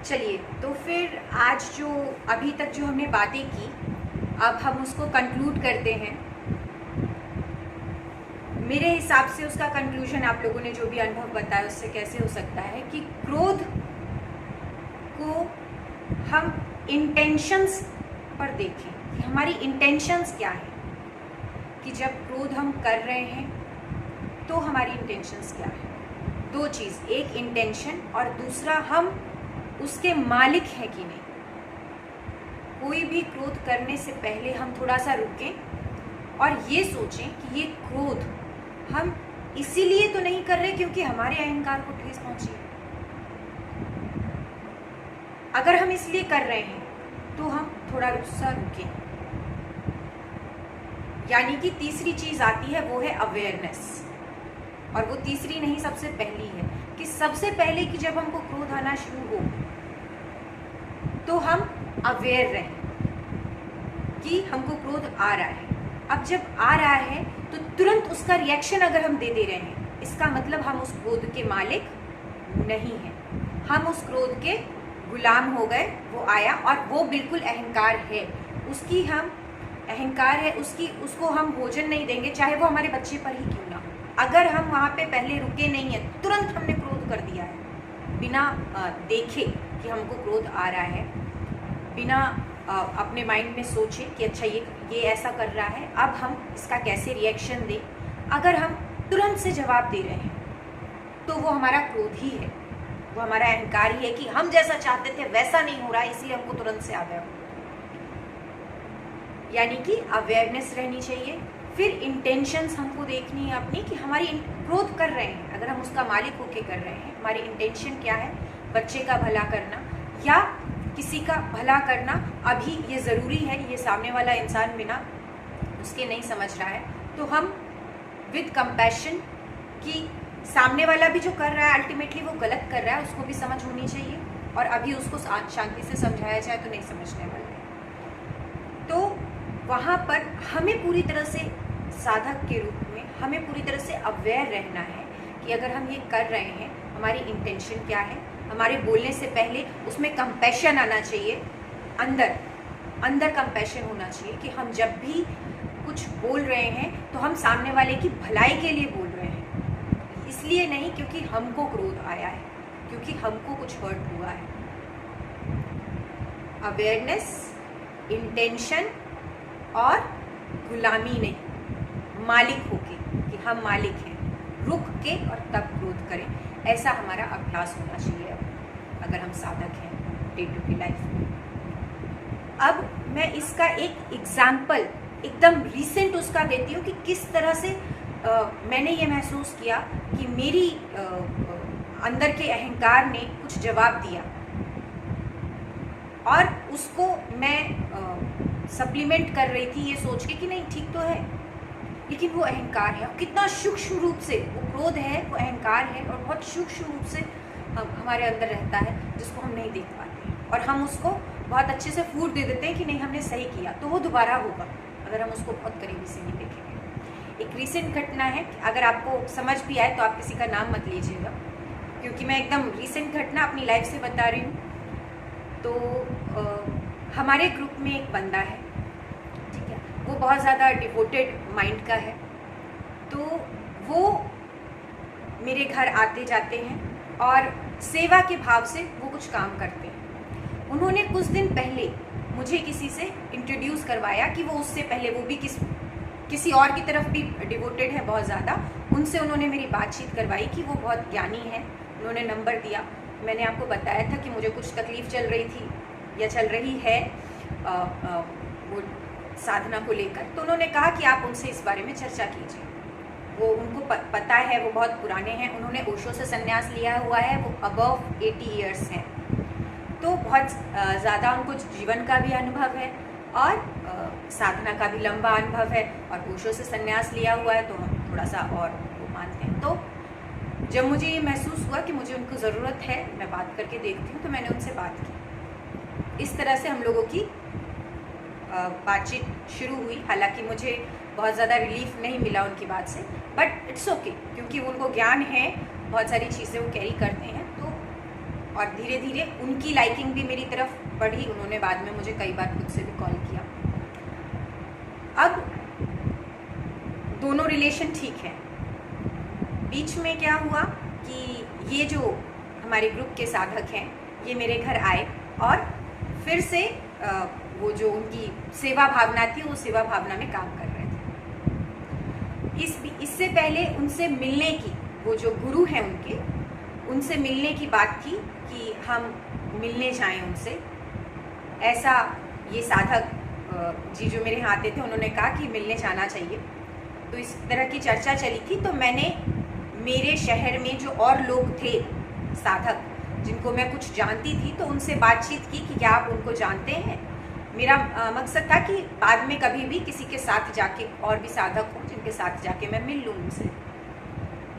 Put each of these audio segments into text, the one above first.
चलिए, तो फिर आज जो अभी तक जो हमने बातें की, अब हम उसको कंक्लूड करते हैं। मेरे हिसाब से उसका कंक्लूजन आप लोगों ने जो भी अनुभव बताया उससे कैसे हो सकता है कि क्रोध को हम इंटेंशंस पर देखें कि हमारी इंटेंशंस क्या है, कि जब क्रोध हम कर रहे हैं तो हमारी इंटेंशंस क्या है। दो चीज़, एक इंटेंशन और दूसरा हम उसके मालिक हैं कि नहीं। कोई भी क्रोध करने से पहले हम थोड़ा सा रुकें और ये सोचें कि ये क्रोध हम इसीलिए तो नहीं कर रहे क्योंकि हमारे अहंकार को ठेस पहुंची है। अगर हम इसलिए कर रहे हैं तो हम थोड़ा सा रुकें। यानी कि तीसरी चीज आती है, वो है अवेयरनेस। और वो तीसरी नहीं, सबसे पहली है कि सबसे पहले कि जब हमको क्रोध आना शुरू हो तो हम अवेयर रहें कि हमको क्रोध आ रहा है। अब जब आ रहा है तो तुरंत उसका रिएक्शन अगर हम दे रहे हैं, इसका मतलब हम उस क्रोध के मालिक नहीं हैं, हम उस क्रोध के गुलाम हो गए। वो आया और वो बिल्कुल अहंकार है, उसकी हम अहंकार है, उसको हम भोजन नहीं देंगे, चाहे वो हमारे बच्चे पर ही क्यों ना हो। अगर हम वहाँ पे पहले रुके नहीं है, तुरंत हमने क्रोध कर दिया है बिना देखे कि हमको क्रोध आ रहा है, बिना अपने माइंड में सोचे कि अच्छा ये ऐसा कर रहा है, अब हम इसका कैसे रिएक्शन दें। अगर हम तुरंत से जवाब दे रहे हैं तो वो हमारा क्रोध ही है, वो हमारा अहंकार ही है कि हम जैसा चाहते थे वैसा नहीं हो रहा, इसलिए हमको तुरंत से आ गया। यानी कि अवेयरनेस रहनी चाहिए। फिर इंटेंशंस हमको देखनी है अपनी कि हमारी क्रोध कर रहे हैं, अगर हम उसका मालिक होके कर रहे हैं, हमारी इंटेंशन क्या है, बच्चे का भला करना या किसी का भला करना। अभी ये ज़रूरी है, ये सामने वाला इंसान बिना उसके नहीं समझ रहा है, तो हम विद कंपैशन कि सामने वाला भी जो कर रहा है अल्टीमेटली वो गलत कर रहा है, उसको भी समझ होनी चाहिए और अभी उसको शांति से समझाया जाए तो नहीं समझने वाला है। तो वहाँ पर हमें पूरी तरह से साधक के रूप में हमें पूरी तरह से अवेयर रहना है कि अगर हम ये कर रहे हैं, हमारी इंटेंशन क्या है। हमारे बोलने से पहले उसमें कंपैशन आना चाहिए, अंदर कंपैशन होना चाहिए कि हम जब भी कुछ बोल रहे हैं तो हम सामने वाले की भलाई के लिए बोल रहे हैं, इसलिए नहीं क्योंकि हमको क्रोध आया है, क्योंकि हमको कुछ हर्ट हुआ है। अवेयरनेस, इंटेंशन और गुलामी नहीं, मालिक होके कि हम मालिक हैं, रुक के और तब क्रोध करें, ऐसा हमारा अभ्यास होना चाहिए अगर हम साधक हैं डे टू डे लाइफ में। अब मैं इसका एक एग्जाम्पल एकदम रिसेंट उसका देती हूँ कि किस तरह से मैंने ये महसूस किया कि मेरी अंदर के अहंकार ने कुछ जवाब दिया और उसको मैं सप्लीमेंट कर रही थी ये सोच के कि नहीं ठीक तो है, लेकिन वो अहंकार है। कितना सूक्ष्म रूप से वो क्रोध है, वो अहंकार है और बहुत सूक्ष्म रूप से हमारे अंदर रहता है, जिसको हम नहीं देख पाते हैं और हम उसको बहुत अच्छे से फूट दे देते हैं कि नहीं हमने सही किया, तो वो दोबारा होगा अगर हम उसको बहुत करीबी से नहीं देखेंगे। एक रिसेंट घटना है, अगर आपको समझ भी आए तो आप किसी का नाम मत लीजिएगा, क्योंकि मैं एकदम रिसेंट घटना अपनी लाइफ से बता रही हूँ। तो हमारे ग्रुप में एक बंदा है, ठीक है, वो बहुत ज़्यादा डिवोटेड माइंड का है। तो वो मेरे घर आते जाते हैं और सेवा के भाव से वो कुछ काम करते हैं। उन्होंने कुछ दिन पहले मुझे किसी से इंट्रोड्यूस करवाया कि वो उससे पहले वो भी किसी और की तरफ भी डिवोटेड है बहुत ज़्यादा। उनसे उन्होंने मेरी बातचीत करवाई कि वो बहुत ज्ञानी है, उन्होंने नंबर दिया। मैंने आपको बताया था कि मुझे कुछ तकलीफ़ चल रही थी या चल रही है वो साधना को लेकर, तो उन्होंने कहा कि आप उनसे इस बारे में चर्चा कीजिए। वो उनको पता है, वो बहुत पुराने हैं, उन्होंने ओशो से संन्यास लिया हुआ है, वो अबव 80 ईयर्स हैं, तो बहुत ज़्यादा उनको जीवन का भी अनुभव है और साधना का भी लंबा अनुभव है और ओशो से संन्यास लिया हुआ है, तो हम थोड़ा सा और वो मानते हैं। तो जब मुझे ये महसूस हुआ कि मुझे उनको ज़रूरत है, मैं बात करके देखती हूँ, तो मैंने उनसे बात की। इस तरह से हम लोगों की बातचीत शुरू हुई। हालांकि मुझे बहुत ज़्यादा रिलीफ नहीं मिला उनकी बात से, बट इट्स ओके, क्योंकि उनको ज्ञान है, बहुत सारी चीज़ें वो कैरी करते हैं। तो और धीरे धीरे उनकी लाइकिंग भी मेरी तरफ बढ़ी। उन्होंने बाद में मुझे कई बार खुद से भी कॉल किया। अब दोनों रिलेशन ठीक है। बीच में क्या हुआ कि ये जो हमारे ग्रुप के साधक हैं ये मेरे घर आए और फिर से वो जो उनकी सेवा भावना थी वो सेवा भावना में काम कर रहे थे। इससे पहले उनसे मिलने की, वो जो गुरु हैं उनसे मिलने की बात थी कि हम मिलने जाएं उनसे। ऐसा ये साधक जी जो मेरे यहाँ आते थे उन्होंने कहा कि मिलने जाना चाहिए। तो इस तरह की चर्चा चली थी। तो मैंने मेरे शहर में जो और लोग थे साधक जिनको मैं कुछ जानती थी तो उनसे बातचीत की कि क्या आप उनको जानते हैं। मेरा मकसद था कि बाद में कभी भी किसी के साथ जाके, और भी साधक हों जिनके साथ जाके मैं मिल लूँ उनसे।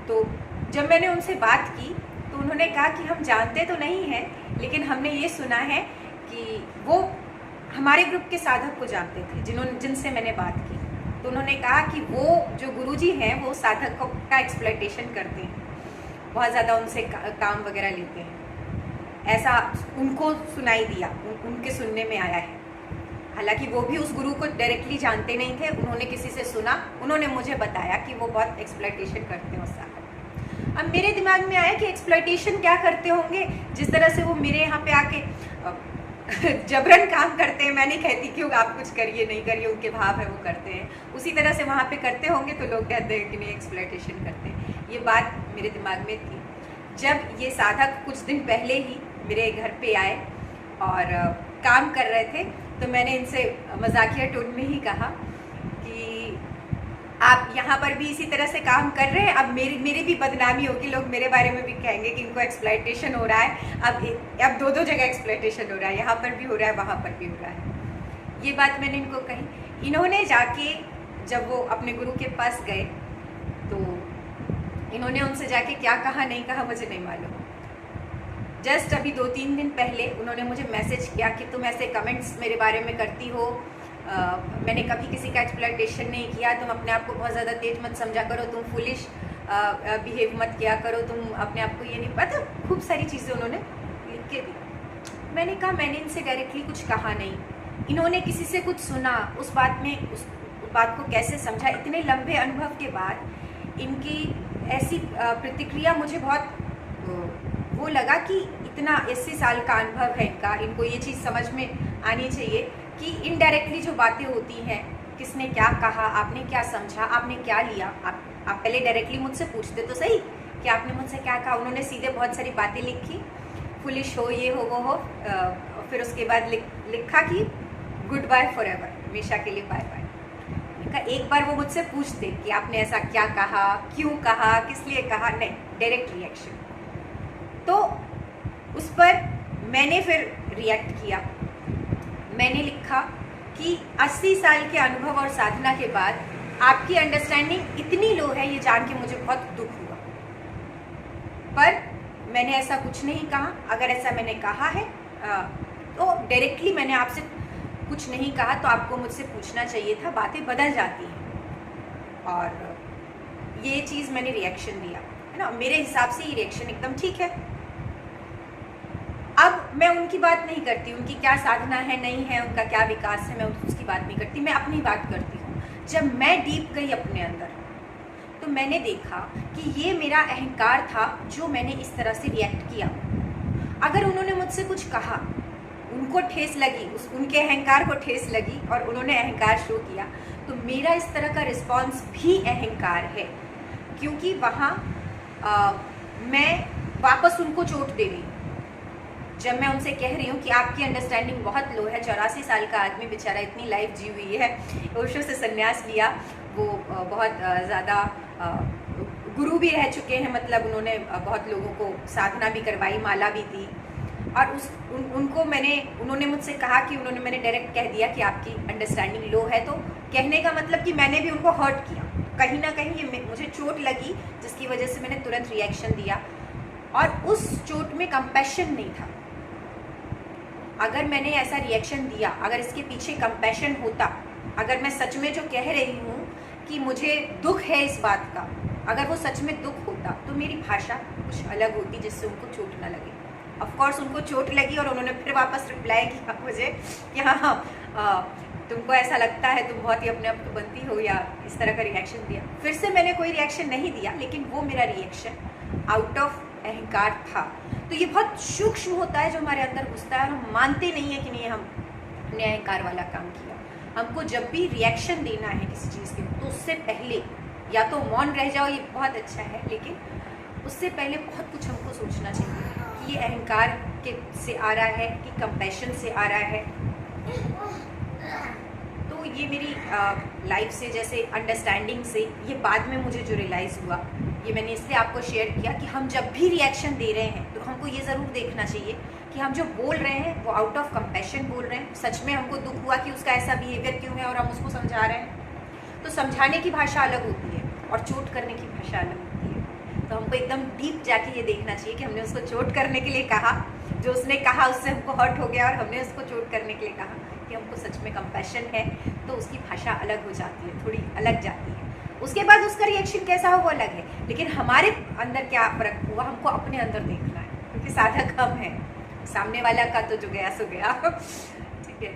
तो जब मैंने उनसे बात की तो उन्होंने कहा कि हम जानते तो नहीं हैं लेकिन हमने ये सुना है कि वो हमारे ग्रुप के साधक को जानते थे जिनसे मैंने बात की। तो उन्होंने कहा कि वो जो गुरुजी हैं वो साधक का एक्सप्लॉयटेशन करते हैं, बहुत ज़्यादा उनसे काम वगैरह लेते हैं। ऐसा उनको सुनाई दिया, उनके सुनने में आया है। हालांकि वो भी उस गुरु को डायरेक्टली जानते नहीं थे, उन्होंने किसी से सुना, उन्होंने मुझे बताया कि वो बहुत एक्सप्लॉयटेशन करते हैं उस साधक। अब मेरे दिमाग में आया कि एक्सप्लॉयटेशन क्या करते होंगे, जिस तरह से वो मेरे यहाँ पे आके जबरन काम करते हैं। मैं नहीं कहती कि आप कुछ करिए नहीं करिए, उनके भाव है वो करते हैं, उसी तरह से वहाँ पे करते होंगे तो लोग कहते हैं कि नहीं एक्सप्लॉयटेशन करते हैं। ये बात मेरे दिमाग में थी। जब ये साधक कुछ दिन पहले ही मेरे घर पे आए और काम कर रहे थे तो मैंने इनसे मजाकिया टोन में ही कहा कि आप यहाँ पर भी इसी तरह से काम कर रहे हैं, अब मेरी भी बदनामी होगी, लोग मेरे बारे में भी कहेंगे कि इनको एक्सप्लॉयटेशन हो रहा है। अब दो जगह एक्सप्लॉयटेशन हो रहा है, यहाँ पर भी हो रहा है वहाँ पर भी हो रहा है। ये बात मैंने इनको कही। इन्होंने जाके जब वो अपने गुरु के पास गए तो इन्होंने उनसे जाके क्या कहा नहीं कहा मुझे नहीं मालूम। जस्ट अभी 2-3 दिन पहले उन्होंने मुझे मैसेज किया कि तुम ऐसे कमेंट्स मेरे बारे में करती हो, मैंने कभी किसी का एक्सप्लॉयटेशन नहीं किया, तुम अपने आप को बहुत ज़्यादा तेज मत समझा करो, तुम फुलिश बिहेव मत किया करो, तुम अपने आप को ये नहीं पता, खूब सारी चीज़ें उन्होंने लिख के दी। मैंने कहा मैंने इनसे डायरेक्टली कुछ कहा नहीं, इन्होंने किसी से कुछ सुना, उस बात को कैसे समझा। इतने लंबे अनुभव के बाद इनकी ऐसी प्रतिक्रिया मुझे बहुत वो लगा कि इतना 80 साल का अनुभव है इनका, इनको ये चीज़ समझ में आनी चाहिए कि इनडायरेक्टली जो बातें होती हैं, किसने क्या कहा, आपने क्या समझा, आपने क्या लिया। आप पहले डायरेक्टली मुझसे पूछते तो सही कि आपने मुझसे क्या कहा। उन्होंने सीधे बहुत सारी बातें लिखी, फुलिश हो, ये हो, वो हो, फिर उसके बाद लिखा कि गुड बाय फॉर एवर, हमेशा के लिए बाय बाय। एक बार वो मुझसे पूछते कि आपने ऐसा क्या कहा, क्यों कहा, किस लिए कहा, नहीं, डायरेक्ट रिएक्शन। तो उस पर मैंने फिर रिएक्ट किया। मैंने लिखा कि 80 साल के अनुभव और साधना के बाद आपकी अंडरस्टैंडिंग इतनी लो है, ये जान के मुझे बहुत दुख हुआ। पर मैंने ऐसा कुछ नहीं कहा। अगर ऐसा मैंने कहा है तो डायरेक्टली मैंने आपसे कुछ नहीं कहा, तो आपको मुझसे पूछना चाहिए था, बातें बदल जाती हैं। और ये चीज़ मैंने रिएक्शन दिया है ना, मेरे हिसाब से ये रिएक्शन एकदम ठीक है। अब मैं उनकी बात नहीं करती, उनकी क्या साधना है नहीं है, उनका क्या विकास है, मैं उसकी बात नहीं करती, मैं अपनी बात करती हूँ। जब मैं डीप गई अपने अंदर तो मैंने देखा कि ये मेरा अहंकार था जो मैंने इस तरह से रिएक्ट किया। अगर उन्होंने मुझसे कुछ कहा, उनको ठेस लगी, उनके अहंकार को ठेस लगी और उन्होंने अहंकार शो किया, तो मेरा इस तरह का रिस्पॉन्स भी अहंकार है, क्योंकि वहाँ मैं वापस उनको चोट दे रही हूँ। जब मैं उनसे कह रही हूँ कि आपकी अंडरस्टैंडिंग बहुत लो है, 84 साल का आदमी बेचारा इतनी लाइफ जी हुई है, ओशो से संन्यास लिया, वो बहुत ज़्यादा गुरु भी रह चुके हैं, मतलब उन्होंने बहुत लोगों को साधना भी करवाई, माला भी दी। और उन्होंने मुझसे कहा कि मैंने डायरेक्ट कह दिया कि आपकी अंडरस्टैंडिंग लो है, तो कहने का मतलब कि मैंने भी उनको हर्ट किया, कहीं ना कहीं ये मुझे चोट लगी, जिसकी वजह से मैंने तुरंत रिएक्शन दिया। और उस चोट में कंपैशन नहीं था। अगर मैंने ऐसा रिएक्शन दिया, अगर इसके पीछे कंपैशन होता, अगर मैं सच में जो कह रही हूँ कि मुझे दुख है इस बात का, अगर वो सच में दुख होता तो मेरी भाषा कुछ अलग होती जिससे उनको चोट ना लगे। ऑफ कोर्स उनको चोट लगी और उन्होंने फिर वापस रिप्लाई किया मुझे कि हाँ तुमको ऐसा लगता है तुम बहुत ही अपने आप को बनती हो, या इस तरह का रिएक्शन दिया। फिर से मैंने कोई रिएक्शन नहीं दिया, लेकिन वो मेरा रिएक्शन आउट ऑफ अहंकार था। तो ये बहुत सूक्ष्म होता है जो हमारे अंदर घुसता है, और हम मानते नहीं है कि नहीं हमने अहंकार वाला काम किया। हमको जब भी रिएक्शन देना है किसी चीज़ के, तो उससे पहले या तो मौन रह जाओ, ये बहुत अच्छा है, लेकिन उससे पहले बहुत कुछ हमको सोचना चाहिए कि ये अहंकार के से आ रहा है कि कंपैशन से आ रहा है। तो ये मेरी लाइफ से जैसे अंडरस्टैंडिंग से ये बाद में मुझे जो रियलाइज़ हुआ, ये मैंने इसलिए आपको शेयर किया कि हम जब भी रिएक्शन दे रहे हैं तो हमको ये ज़रूर देखना चाहिए कि हम जो बोल रहे हैं वो आउट ऑफ कंपैशन बोल रहे हैं, सच में हमको दुख हुआ कि उसका ऐसा बिहेवियर क्यों है और हम उसको समझा रहे हैं। तो समझाने की भाषा अलग होती है और चोट करने की भाषा अलग होती है। तो हमको एकदम डीप जाके ये देखना चाहिए कि हमने उसको चोट करने के लिए कहा, जो उसने कहा उससे हमको हर्ट हो गया, और हमने उसको चोट करने के लिए कहा कि हमको सच में कंपैशन है, तो उसकी भाषा अलग हो जाती है, थोड़ी अलग जाती है। उसके बाद उसका रिएक्शन कैसा हो वो अलग है, लेकिन हमारे अंदर क्या फर्क हुआ हमको अपने अंदर देखना है, क्योंकि साधा कम है, सामने वाला का तो जो गया सो गया। ठीक है।